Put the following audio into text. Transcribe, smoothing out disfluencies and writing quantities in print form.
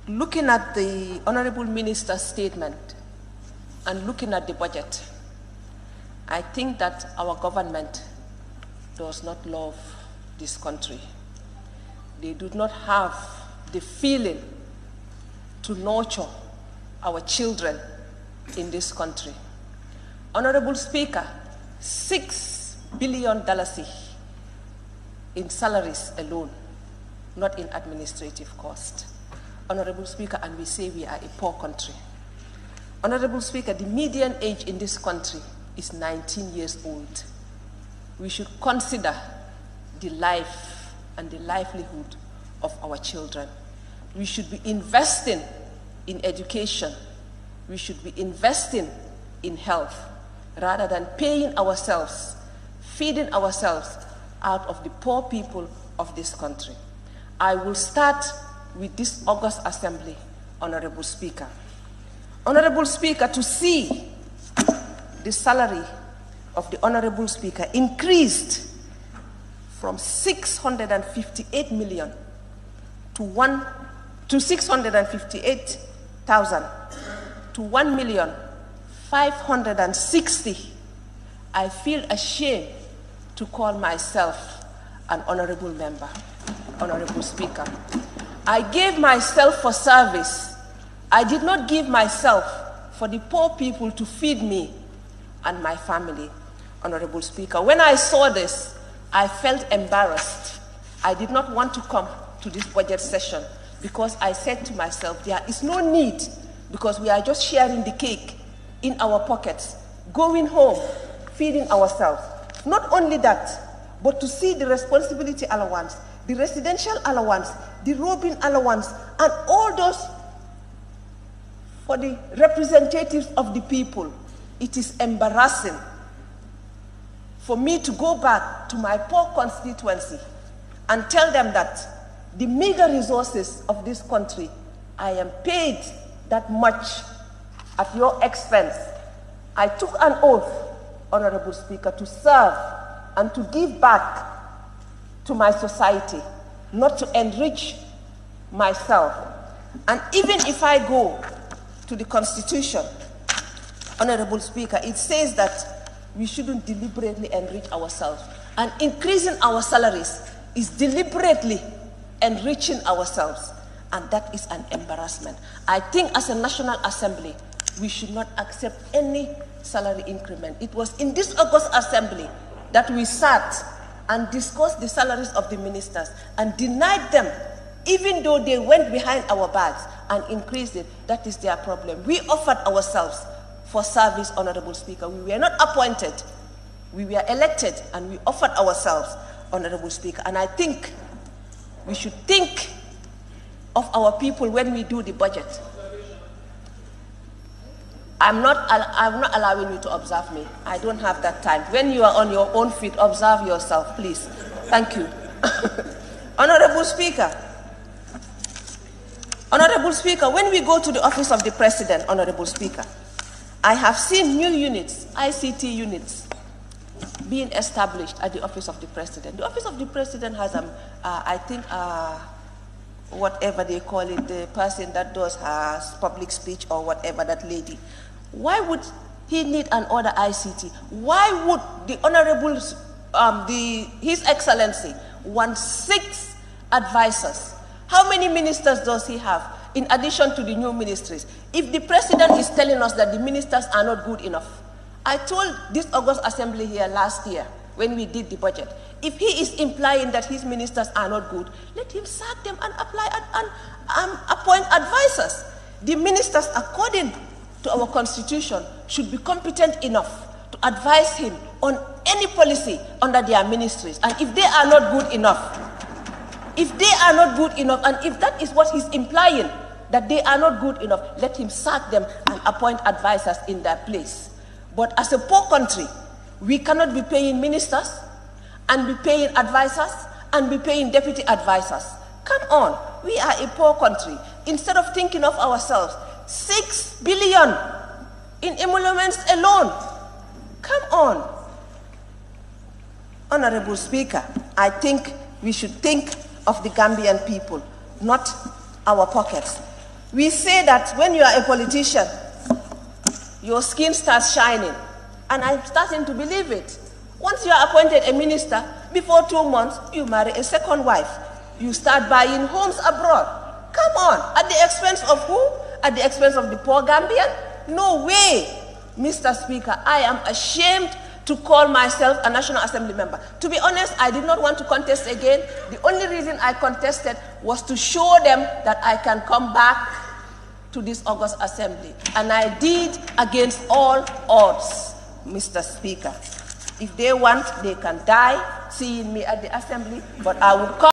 Looking at the Honorable Minister's statement and looking at the budget, I think that our government does not love this country. They do not have the feeling to nurture our children in this country. Honorable Speaker, $6 billion in salaries alone, not in administrative cost. Honorable Speaker, and we say we are a poor country. Honorable Speaker, the median age in this country is 19 years old. We should consider the life and the livelihood of our children. We should be investing in education. We should be investing in health rather than paying ourselves, feeding ourselves out of the poor people of this country. I will start with this August Assembly, Honorable Speaker. Honorable Speaker, to see the salary of the Honorable Speaker increased from 658 million to 658,000 to 1,560,000, I feel ashamed to call myself an honorable member, Honorable Speaker. I gave myself for service. I did not give myself for the poor people to feed me and my family, Honorable Speaker. When I saw this, I felt embarrassed. I did not want to come to this budget session because I said to myself, there is no need, because we are just sharing the cake in our pockets, going home, feeding ourselves. Not only that, but to see the responsibility allowance, the residential allowance, the roving allowance, and all those for the representatives of the people. It is embarrassing for me to go back to my poor constituency and tell them that the meager resources of this country, I am paid that much at your expense. I took an oath, Honorable Speaker, to serve and to give back to my society, not to enrich myself. And even if I go to the Constitution, Honorable Speaker, it says that we shouldn't deliberately enrich ourselves. And increasing our salaries is deliberately enriching ourselves. And that is an embarrassment. I think as a National Assembly, we should not accept any salary increment. It was in this August Assembly that we sat and discussed the salaries of the ministers and denied them, even though they went behind our backs and increased it. That is their problem. We offered ourselves for service, Honorable Speaker. We were not appointed. We were elected, and we offered ourselves, Honorable Speaker. And I think we should think of our people when we do the budget. I'm not allowing you to observe me. I don't have that time. When you are on your own feet, observe yourself, please. Thank you. Honorable Speaker, when we go to the office of the President, Honorable Speaker, I have seen new units, ICT units, being established at the office of the President. The office of the President has, I think, whatever they call it, the person that does her public speech or whatever, that lady. Why would he need an order ICT? Why would the Honorable, His Excellency want 6 advisors? How many ministers does he have in addition to the new ministries? If the President is telling us that the ministers are not good enough, I told this August Assembly here last year when we did the budget, if he is implying that his ministers are not good, let him sack them and apply and appoint advisors. The ministers, according to our constitution, should be competent enough to advise him on any policy under their ministries. And if they are not good enough, and if that is what he's implying, that they are not good enough, let him sack them and appoint advisors in their place. But as a poor country, we cannot be paying ministers and be paying advisors and be paying deputy advisors. Come on, we are a poor country. Instead of thinking of ourselves, 6 billion in emoluments alone. Come on. Honorable Speaker, I think we should think of the Gambian people, not our pockets. We say that when you are a politician, your skin starts shining. And I'm starting to believe it. Once you are appointed a minister, before 2 months, you marry a second wife. You start buying homes abroad. Come on, at the expense of who? At the expense of the poor Gambian? No way, Mr. Speaker. I am ashamed to call myself a National Assembly member. To be honest, I did not want to contest again. The only reason I contested was to show them that I can come back to this August Assembly. And I did against all odds, Mr. Speaker. If they want, they can die seeing me at the Assembly, but I will come.